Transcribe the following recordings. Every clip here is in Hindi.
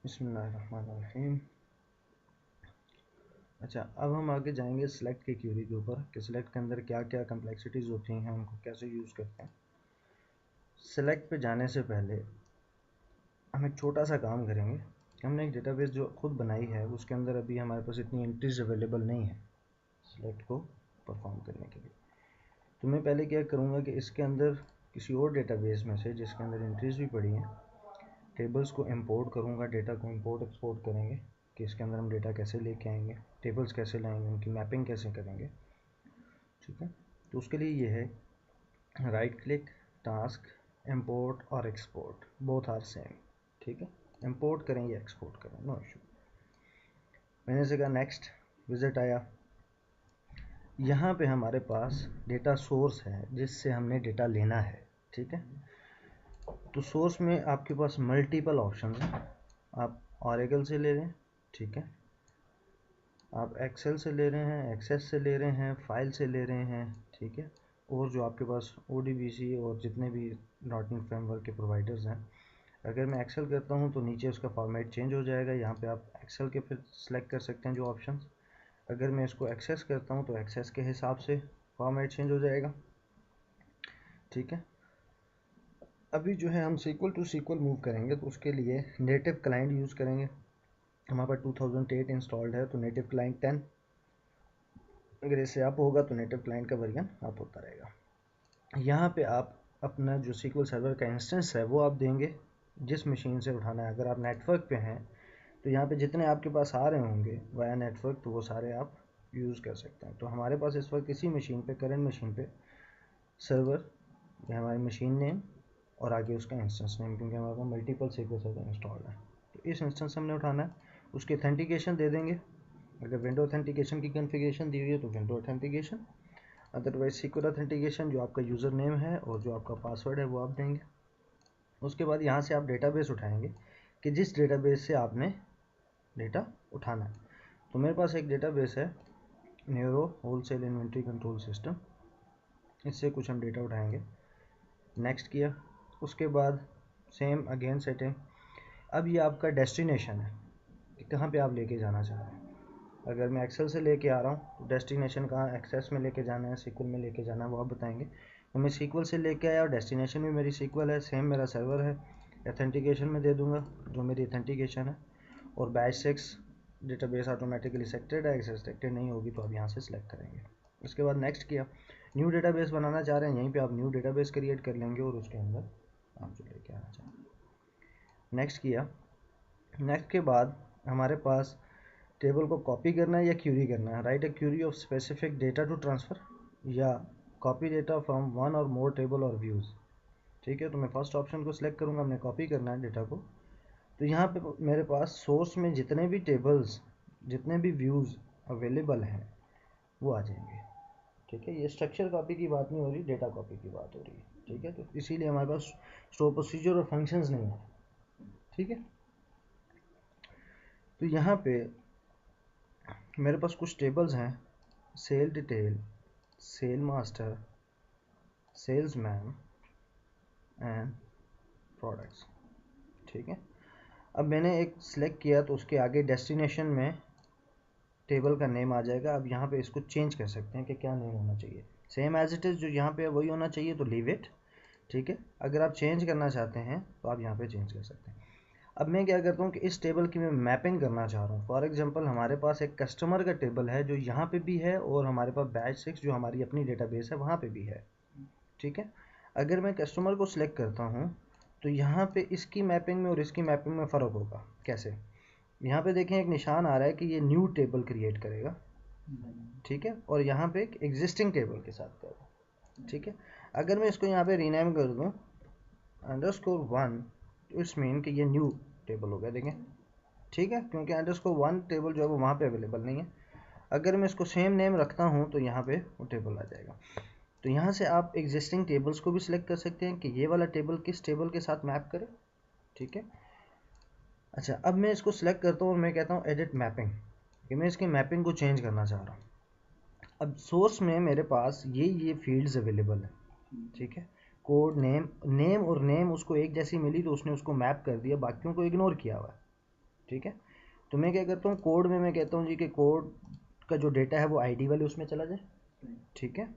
बिस्मिल्लाहिर्रहमानिर्रहीम। अच्छा, अब हम आगे जाएंगे सिलेक्ट की क्यूरी के ऊपर कि सिलेक्ट के अंदर क्या क्या कम्प्लेक्सिटीज़ होती हैं, उनको कैसे यूज़ करते हैं। सिलेक्ट पे जाने से पहले हम एक छोटा सा काम करेंगे कि हमने एक डेटाबेस जो खुद बनाई है उसके अंदर अभी हमारे पास इतनी एंट्रीज अवेलेबल नहीं है सिलेक्ट को परफॉर्म करने के लिए। तो मैं पहले क्या करूँगा कि इसके अंदर किसी और डेटाबेस में से जिसके अंदर एंट्रीज भी पड़ी हैं, टेबल्स को इंपोर्ट करूँगा, डेटा को इंपोर्ट एक्सपोर्ट करेंगे कि इसके अंदर हम डेटा कैसे लेके आएंगे, टेबल्स कैसे लाएंगे, उनकी मैपिंग कैसे करेंगे। ठीक है, तो उसके लिए ये है राइट क्लिक, टास्क, इंपोर्ट और एक्सपोर्ट, बोथ आर सेम। ठीक है, इंपोर्ट करें या एक्सपोर्ट करें, नो इशू। मैंने से कहा नेक्स्ट, विजिट आया। यहाँ पे हमारे पास डेटा सोर्स है जिससे हमने डेटा लेना है। ठीक है, तो सोर्स में आपके पास मल्टीपल ऑप्शंस हैं। आप ऑरेकल से ले लें, ठीक है, आप एक्सेल से ले रहे हैं, एक्सेस से ले रहे हैं, फाइल से ले रहे हैं, ठीक है, और जो आपके पास ODBC और जितने भी डॉटनेट फ्रेमवर्क के प्रोवाइडर्स हैं। अगर मैं एक्सेल करता हूं तो नीचे उसका फॉर्मेट चेंज हो जाएगा, यहाँ पे आप एक्सेल के फिर सेलेक्ट कर सकते हैं जो ऑप्शंस। अगर मैं इसको एक्सेस करता हूं तो एक्सेस के हिसाब से फॉर्मेट चेंज हो जाएगा। ठीक है, अभी जो है हम सीक्वल टू सीक्वल मूव करेंगे तो उसके लिए नेटिव क्लाइंट यूज़ करेंगे। हमारे पास 2008 इंस्टॉल्ड है तो नेटिव क्लाइंट 10, अगर इससे अप होगा तो नेटिव क्लाइंट का वर्जन अप होता रहेगा। यहाँ पे आप अपना जो सीक्वल सर्वर का इंस्टेंस है वो आप देंगे जिस मशीन से उठाना है। अगर आप नेटवर्क पे हैं तो यहाँ पे जितने आपके पास आ रहे होंगे वाया नेटवर्क तो वो सारे आप यूज़ कर सकते हैं। तो हमारे पास इस वक्त इसी मशीन पे, करंट मशीन पे सर्वर, ये हमारी मशीन नेम और आगे उसका इंस्टेंस नेम, क्योंकि हमारे पास मल्टीपल सीक्वल सर्वर इंस्टॉल्ड है। तो इस इंस्टेंस हमने उठाना है, उसकी ऑथेंटिकेशन दे देंगे। अगर विंडो ऑथेंटिकेशन की कॉन्फ़िगरेशन दी हुई है तो window authentication, otherwise SQL authentication जो आपका यूज़र नेम है और जो आपका पासवर्ड है वो आप देंगे। उसके बाद यहाँ से आप डेटाबेस उठाएंगे कि जिस डेटाबेस से आपने डेटा उठाना है। तो मेरे पास एक डेटाबेस है neuro wholesale inventory control system, इससे कुछ हम डेटा उठाएंगे। नेक्स्ट किया, उसके बाद सेम अगेन सेटिंग। अब ये आपका डेस्टिनेशन है कि कहाँ पे आप लेके जाना चाह रहे हैं। अगर मैं एक्सेल से लेके आ रहा हूँ तो डेस्टिनेशन कहाँ, एक्सेस में लेके जाना है, सीक्वल में लेके जाना है, वो आप बताएंगे। तो मैं सीक्वल से लेके आया और डेस्टिनेशन भी मेरी सीक्वल है, सेम मेरा सर्वर है। ऑथेंटिकेशन में दे दूंगा जो मेरी ऑथेंटिकेशन है, और बैच 6 डेटाबेस ऑटोमेटिकली सेलेक्टेड है, एक्सेस सेलेक्टेड नहीं होगी तो आप यहाँ से सिलेक्ट करेंगे। उसके बाद नेक्स्ट किया, न्यू डेटाबेस बनाना चाह रहे हैं, यहीं पे आप न्यू डेटाबेस क्रिएट कर लेंगे और उसके अंदर आप जो लेके आना चाहें। नेक्स्ट किया, नेक्स्ट के बाद हमारे पास टेबल को कॉपी करना है या क्यूरी करना है। Write a query of specific data to transfer या copy data from one or more table और व्यूज़। ठीक है, तो मैं फर्स्ट ऑप्शन को सिलेक्ट करूँगा, हमने कॉपी करना है डेटा को। तो यहाँ पे मेरे पास सोर्स में जितने भी टेबल्स, जितने भी व्यूज़ अवेलेबल हैं वो आ जाएंगे। ठीक है, ये स्ट्रक्चर कॉपी की बात नहीं हो रही, डेटा कॉपी की बात हो रही है। ठीक है, तो इसीलिए हमारे पास स्टोर प्रोसीजर और फंक्शंस नहीं है। ठीक है, तो यहाँ पे मेरे पास कुछ टेबल्स हैं, sale detail, sale master, salesman and products. ठीक है, अब मैंने एक सिलेक्ट किया तो उसके आगे डेस्टिनेशन में टेबल का नेम आ जाएगा। अब यहाँ पे इसको चेंज कर सकते हैं कि क्या नेम होना चाहिए। सेम एज इट इज़ जो यहाँ पे वही होना चाहिए तो लीव इट। ठीक है, अगर आप चेंज करना चाहते हैं तो आप यहाँ पे चेंज कर सकते हैं। अब मैं क्या करता हूँ कि इस टेबल की मैं मैपिंग करना चाह रहा हूँ। फॉर एग्जांपल हमारे पास एक कस्टमर का टेबल है जो यहाँ पे भी है और हमारे पास बैच 6 जो हमारी अपनी डेटाबेस है वहाँ पे भी है। ठीक है, अगर मैं कस्टमर को सिलेक्ट करता हूँ तो यहाँ पे इसकी मैपिंग में और इसकी मैपिंग में फ़र्क होगा। कैसे, यहाँ पे देखें एक निशान आ रहा है कि ये न्यू टेबल क्रिएट करेगा। ठीक है, और यहाँ पे एक एग्जिस्टिंग टेबल के साथ करेगा। ठीक है, अगर मैं इसको यहाँ पे रीनेम कर दूँ _1 तो इस मीन कि ये न्यू टेबल हो गया। देखें, ठीक है, क्योंकि _1 टेबल जो है वो वहाँ पे अवेलेबल नहीं है। अगर मैं इसको सेम नेम रखता हूँ तो यहाँ पे वो टेबल आ जाएगा। तो यहाँ से आप एग्जिस्टिंग टेबल्स को भी सिलेक्ट कर सकते हैं कि ये वाला टेबल किस टेबल के साथ मैप करे। ठीक है, अच्छा, अब मैं इसको सिलेक्ट करता हूँ और मैं कहता हूँ एडिट मैपिंग, कि मैं इसकी मैपिंग को चेंज करना चाह रहा हूँ। अब सोर्स में मेरे पास ये फील्ड्स अवेलेबल है। ठीक है, कोड नेम, नेम और नेम उसको एक जैसी मिली तो उसने उसको मैप कर दिया, बाकियों को इग्नोर किया हुआ है। ठीक है। तो मैं क्या करता हूँ, कोड में मैं कहता हूँ जी कि कोड का जो डेटा है वो आईडी वाले उसमें चला जाए, ठीक है।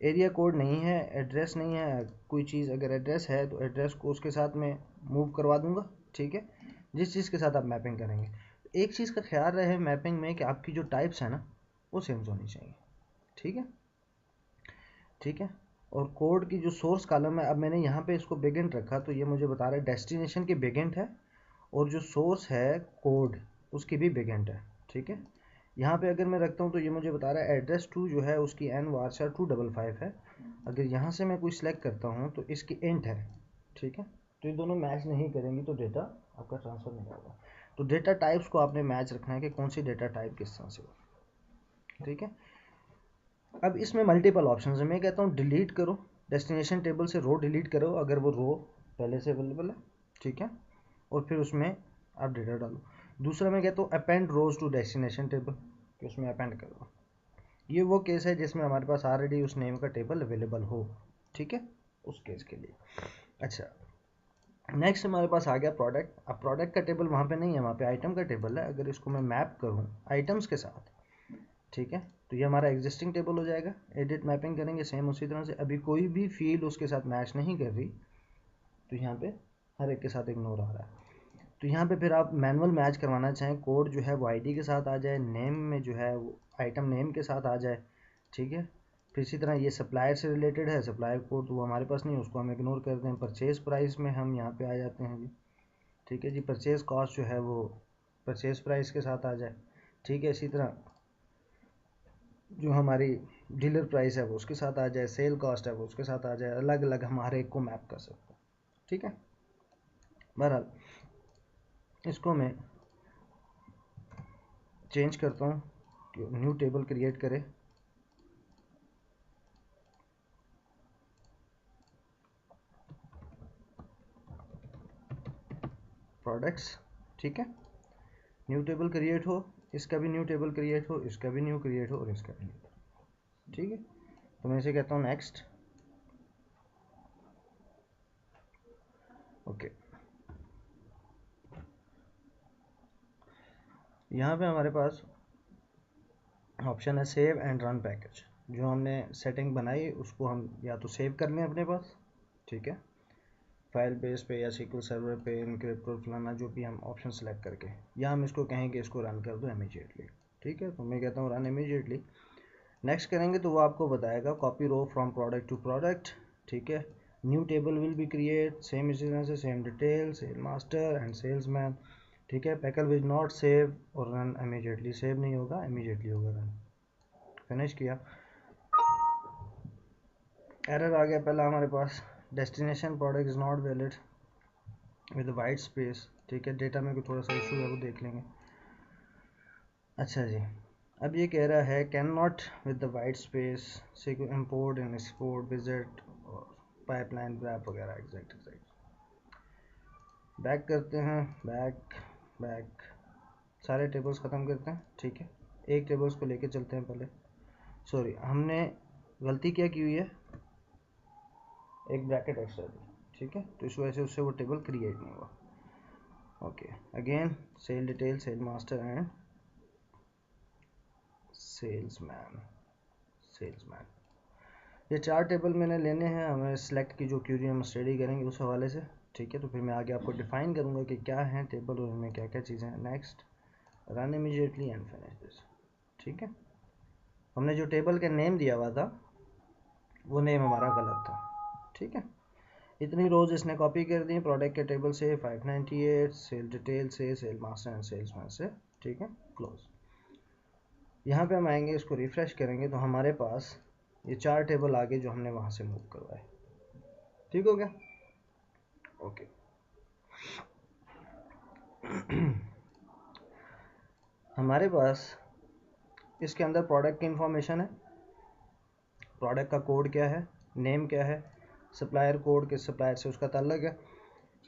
एरिया कोड नहीं है, एड्रेस नहीं है, कोई चीज़ अगर एड्रेस है तो एड्रेस को उसके साथ में मूव करवा दूंगा, ठीक है, जिस चीज़ के साथ आप मैपिंग करेंगे। एक चीज़ का ख्याल रहे मैपिंग में कि आपकी जो टाइप्स है ना वो सेम होनी चाहिए, ठीक है, ठीक है। और कोड की जो सोर्स कॉलम है, अब मैंने यहाँ पे इसको बिगिंट रखा तो ये मुझे बता रहा है डेस्टिनेशन की बिगिंट है और जो सोर्स है कोड उसकी भी बिगिंट है, ठीक है। यहाँ पे अगर मैं रखता हूँ तो ये मुझे बता रहा है एड्रेस टू जो है उसकी एन वारशा 255 है। अगर यहाँ से मैं कोई सिलेक्ट करता हूँ तो इसकी इंट है, ठीक है। तो ये दोनों मैच नहीं करेंगी तो डेटा आपका ट्रांसफ़र नहीं होगा। तो डेटा टाइप्स को आपने मैच रखना है कि कौन सी डेटा टाइप किस तरह से हो, ठीक है। अब इसमें मल्टीपल ऑप्शन है, मैं कहता हूँ डिलीट करो, डेस्टिनेशन टेबल से रो डिलीट करो अगर वो रो पहले से अवेलेबल है, ठीक है, और फिर उसमें आप डेटा डालो। दूसरा मैं कहता हूँ append rows to destination table, कि उसमें अपेंड कर दो। ये वो केस है जिसमें हमारे पास ऑलरेडी उस नेम का टेबल अवेलेबल हो, ठीक है, उस केस के लिए। अच्छा, नेक्स्ट हमारे पास आ गया प्रोडक्ट। अब प्रोडक्ट का टेबल वहाँ पे नहीं है, वहाँ पे आइटम का टेबल है। अगर इसको मैं मैप करूँ आइटम्स के साथ, ठीक है, तो ये हमारा एग्जिस्टिंग टेबल हो जाएगा। एडिट मैपिंग करेंगे सेम उसी तरह से, अभी कोई भी फील्ड उसके साथ मैच नहीं कर रही तो यहाँ पे हर एक के साथ इग्नोर आ रहा है। तो यहाँ पे फिर आप मैनुअल मैच करवाना चाहें, कोड जो है वो आईडी के साथ आ जाए, नेम में जो है वो आइटम नेम के साथ आ जाए, ठीक है। फिर इसी तरह ये सप्लायर से रिलेटेड है, सप्लायर कोड तो वो हमारे पास नहीं, उसको हम इग्नोर करते हैं। परचेज प्राइस में हम यहाँ पे आ जाते हैं जी, ठीक है जी, परचेज कॉस्ट जो है वो परचेज प्राइस के साथ आ जाए, ठीक है। इसी तरह जो हमारी डीलर प्राइस है वो उसके साथ आ जाए, सेल कॉस्ट है वो उसके साथ आ जाए, अलग अलग हम हर एक को मैप कर सकते हैं, ठीक है। बहरहाल इसको मैं चेंज करता हूँ कि न्यू टेबल क्रिएट करें, प्रोडक्ट्स, ठीक है, न्यू टेबल क्रिएट हो, इसका भी न्यू टेबल क्रिएट हो, इसका भी न्यू क्रिएट हो और इसका भी न्यू, ठीक है। तो मैं इसे कहता हूँ नेक्स्ट, ओके। यहाँ पे हमारे पास ऑप्शन है सेव एंड रन पैकेज। जो हमने सेटिंग बनाई उसको हम या तो सेव कर लें अपने पास, ठीक है, फाइल बेस पे या सीक्वल सर्वर पे, इनक्रिप्ट और फलाना जो भी हम ऑप्शन सेलेक्ट करके, या हम इसको कहेंगे इसको रन कर दो इमीडिएटली, ठीक है। तो मैं कहता हूँ रन इमीडिएटली। नेक्स्ट करेंगे तो वो आपको बताएगा copy row from product to product, ठीक है। New table will be create, same इसी तरह से same detail, sale master and salesman, ठीक है। पैकल विल नॉट सेव और रन इमीडिएटली, सेव नहीं होगा इमीडिएटली होगा रन। फिनिश किया, एरर आ गया पहला हमारे पास, destination product is not valid with white space, ठीक है। डेटा में कोई थोड़ा सा इशू है वो देख लेंगे। अच्छा जी, अब ये कह रहा है can not with the white space से कोई इम्पोर्ट एंड एक्सपोर्ट विजिट और पाइपलाइन रैप वगैरह, एग्जैक्ट बैक करते हैं, बैक सारे टेबल्स ख़त्म करते हैं, ठीक है। एक टेबल्स को लेके चलते हैं पहले, सॉरी हमने गलती क्या की हुई है, एक ब्रैकेट एक्स्ट्रा दी, ठीक है, तो इस वजह से उससे वो टेबल क्रिएट नहीं हुआ। Okay, again sale detail, sale master and salesman, ये चार टेबल मैंने लेने हैं, हमें सेलेक्ट की जो क्यूरी हम स्टडी करेंगे उस हवाले से, ठीक है। तो फिर मैं आगे आपको डिफाइन करूंगा कि क्या है टेबल और उनमें क्या क्या चीज़ें हैं। Next, run immediately and finish this, ठीक है। हमने जो टेबल का नेम दिया हुआ था वो नेम हमारा गलत था, ठीक है। इतनी रोज इसने कॉपी कर दी प्रोडक्ट के टेबल से, 598 सेल डिटेल से, सेल मास्टर एंड सेल्समैन से, ठीक है, क्लोज। यहाँ पे हम आएंगे, इसको रिफ्रेश करेंगे तो हमारे पास ये चार टेबल आगे जो हमने वहाँ से मूव करवाए, ठीक हो गया, ओके। हमारे पास इसके अंदर प्रोडक्ट की इंफॉर्मेशन है, प्रोडक्ट का कोड क्या है, नेम क्या है, सप्लायर कोड किस सप्लायर से उसका ताल्लुक है,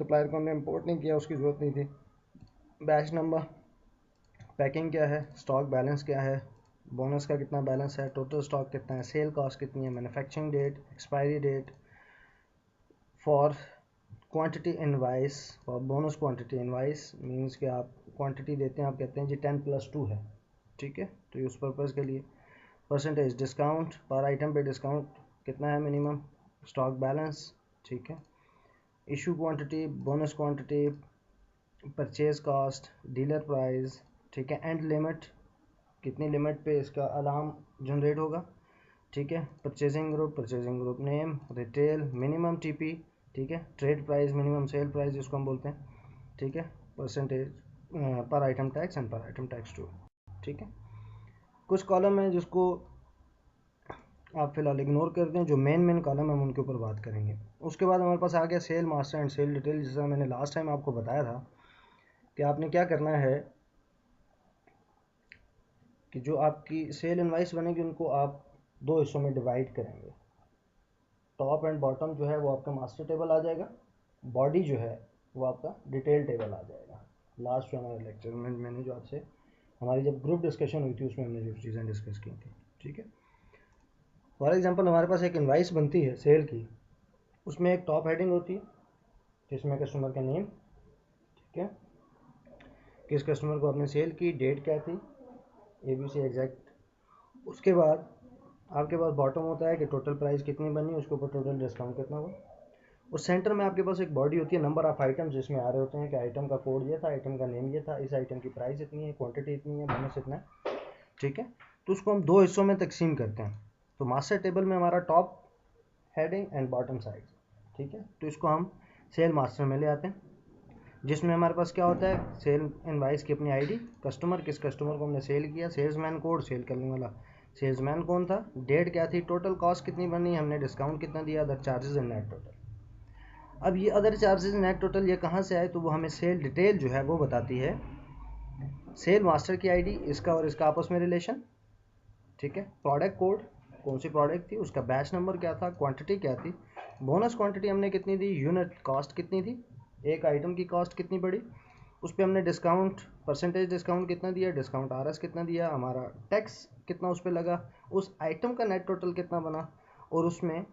सप्लायर को हमने इंपोर्ट नहीं किया, उसकी ज़रूरत नहीं थी, बैच नंबर, पैकिंग क्या है, स्टॉक बैलेंस क्या है, बोनस का कितना बैलेंस है, टोटल स्टॉक कितना है, सेल कॉस्ट कितनी है, manufacturing date, expiry date, for quantity invoice, for bonus quantity invoice means कि आप क्वांटिटी देते हैं, आप कहते हैं जी 10+2 है, ठीक है, तो ये उस पर्पज़ के लिए। परसेंटेज डिस्काउंट, पर आइटम पे डिस्काउंट कितना है मिनिमम, स्टॉक बैलेंस, ठीक है, issue quantity, bonus quantity, purchase cost, dealer price, ठीक है, एंड लिमिट, कितनी लिमिट पे इसका अलार्म जनरेट होगा, ठीक है, purchasing group name, retail, minimum TP, ठीक है, trade price, minimum sale price जिसको हम बोलते हैं, ठीक है, परसेंटेज, पर आइटम टैक्स एंड पर आइटम टैक्स टू, ठीक है। कुछ कॉलम है जिसको आप फिलहाल इग्नोर कर दें, जो मेन कॉलम है हम उनके ऊपर बात करेंगे। उसके बाद हमारे पास आ गया sale master and sale detail, जैसा मैंने लास्ट टाइम आपको बताया था कि आपने क्या करना है कि जो आपकी सेल इनवाइस बनेगी उनको आप दो हिस्सों में डिवाइड करेंगे। टॉप एंड बॉटम जो है वो आपका मास्टर टेबल आ जाएगा, बॉडी जो है वो आपका डिटेल टेबल आ जाएगा। लास्ट जो हमारे लेक्चर में मैंने जो आपसे हमारी जब ग्रुप डिस्कशन हुई थी उसमें हमने जो चीज़ें डिस्कस की थी, ठीक है। फॉर एग्जांपल हमारे पास एक इनवाइस बनती है सेल की, उसमें एक टॉप हेडिंग होती है जिसमें कस्टमर का नेम, ठीक है, किस कस्टमर को आपने सेल की, डेट क्या थी, ABC एग्जैक्ट। उसके बाद आपके पास बॉटम होता है कि टोटल प्राइस कितनी बनी, उसके ऊपर टोटल डिस्काउंट कितना हुआ। और सेंटर में आपके पास एक बॉडी होती है, नंबर ऑफ आइटम्स जिसमें आ रहे होते हैं कि आइटम का कोड ये था, आइटम का नेम ये था, इस आइटम की प्राइस इतनी है, क्वांटिटी इतनी है, बोनस इतना है, ठीक है। तो उसको हम दो हिस्सों में तकसीम करते हैं। तो मास्टर टेबल में हमारा top heading and bottom side, ठीक है, तो इसको हम सेल मास्टर में ले आते हैं, जिसमें हमारे पास क्या होता है, सेल इनवाइस की अपनी आईडी, कस्टमर, किस कस्टमर को हमने सेल किया, सेल्समैन कोड, सेल करने वाला सेल्समैन कौन था, डेट क्या थी, टोटल कॉस्ट कितनी बनी, हमने डिस्काउंट कितना दिया, other charges and net total. अब ये अदर चार्जेस नेट टोटल ये कहाँ से आए, तो वो हमें सेल डिटेल जो है वो बताती है सेल मास्टर की आईडी, इसका और इसका आपस में रिलेशन, ठीक है, प्रोडक्ट कोड, कौन सी प्रोडक्ट थी, उसका बैच नंबर क्या था, क्वांटिटी क्या थी, बोनस क्वांटिटी हमने कितनी दी, यूनिट कॉस्ट कितनी थी, एक आइटम की कॉस्ट कितनी पड़ी, उस पर हमने डिस्काउंट, परसेंटेज डिस्काउंट कितना दिया, डिस्काउंट RS कितना दिया, हमारा टैक्स कितना उस पर लगा, उस आइटम का नेट टोटल कितना बना, और उसमें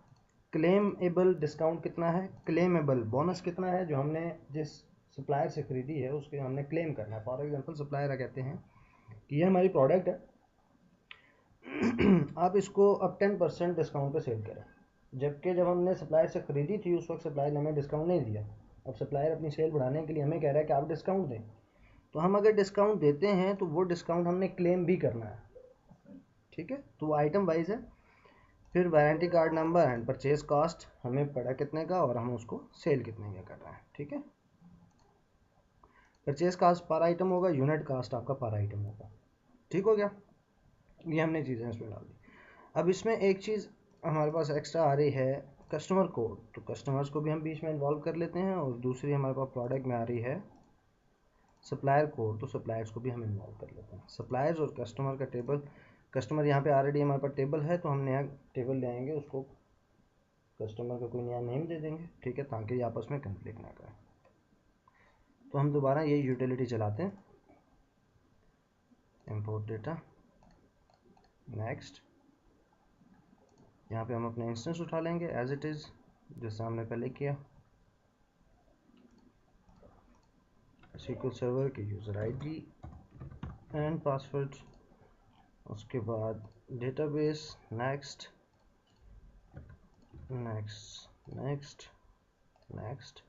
क्लेमेबल डिस्काउंट कितना है, क्लेमेबल बोनस कितना है, जो हमने जिस सप्लायर से खरीदी है उसके हमने क्लेम करना है। फॉर एग्जांपल सप्लायर कहते हैं कि ये हमारी प्रोडक्ट है, आप इसको अब 10% डिस्काउंट पे सेल करें, जबकि जब हमने सप्लायर से ख़रीदी थी उस वक्त सप्लायर ने हमें डिस्काउंट नहीं दिया। अब सप्लायर अपनी सेल बढ़ाने के लिए हमें कह रहा है कि आप डिस्काउंट दें, तो हम अगर डिस्काउंट देते हैं तो वो डिस्काउंट हमने क्लेम भी करना है, ठीक है, तो वो आइटम वाइज है। फिर warranty card number and purchase cost हमें पड़ा कितने का और हम उसको सेल कितने का कर रहे हैं, ठीक है। परचेज कॉस्ट पर आइटम होगा, यूनिट कॉस्ट आपका पर आइटम होगा, ठीक हो गया। ये हमने चीज़ें इसमें डाल दी। अब इसमें एक चीज़ हमारे पास एक्स्ट्रा आ रही है, कस्टमर कोड, तो कस्टमर्स को भी हम बीच में इन्वॉल्व कर लेते हैं, और दूसरी हमारे पास प्रोडक्ट में आ रही है सप्लायर कोड, तो सप्लायर्स को भी हम इन्वॉल्व कर लेते हैं। सप्लायर्स और कस्टमर का टेबल, कस्टमर यहाँ पे ऑलरेडी हमारे पास टेबल है, तो हम नया टेबल ले आएंगे, उसको कस्टमर का कोई नया नेम दे देंगे, ठीक है, ताकि ये आपस में कंफ्लिक्ट ना करें। तो हम दोबारा ये यूटिलिटी चलाते हैं, इंपोर्ट डेटा, नेक्स्ट, यहाँ पे हम अपने इंस्टेंस उठा लेंगे एज इट इज़ जैसा हमने पहले किया, SQL सर्वर की यूज़र ID एंड पासवर्ड, उसके बाद database, next next next next,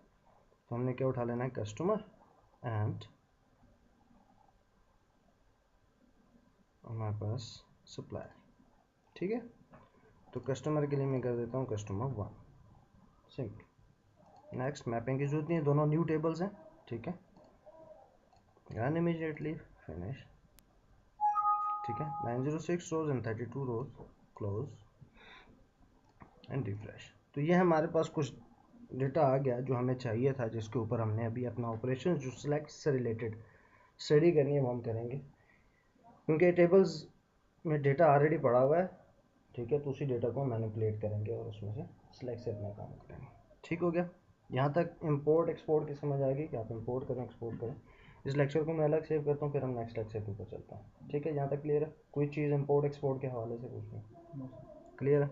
तो हमने क्या उठा लेना है, कस्टमर एंड हमारे पास सप्लायर, ठीक है। तो कस्टमर के लिए मैं कर देता हूँ कस्टमर 1, सिंपल। नेक्स्ट, मैपिंग की जरूरत नहीं है, दोनों न्यू टेबल्स हैं, ठीक है, रन इमीडिएटली, फिनिश, ठीक है, 906 rows and 32 rows, close and refresh. तो ये हमारे पास कुछ डेटा आ गया जो हमें चाहिए था, जिसके ऊपर हमने अभी अपना ऑपरेशन जो सिलेक्ट से रिलेटेड स्टडी करनी है वो हम करेंगे, क्योंकि टेबल्स में डेटा ऑलरेडी पड़ा हुआ है, ठीक है, तो उसी डेटा को मैनिपुलेट करेंगे और उसमें से सिलेक्ट से अपना काम करेंगे, ठीक हो गया। यहाँ तक इंपोर्ट एक्सपोर्ट की समझ आ गई कि आप इंपोर्ट करें एक्सपोर्ट करें। इस लेक्चर को मैं अलग सेव करता हूँ, फिर हम नेक्स्ट लेक्चर के ऊपर चलते हैं, ठीक है, यहाँ तक क्लियर है, कोई चीज़ इंपोर्ट एक्सपोर्ट के हवाले से पूछना, क्लियर है।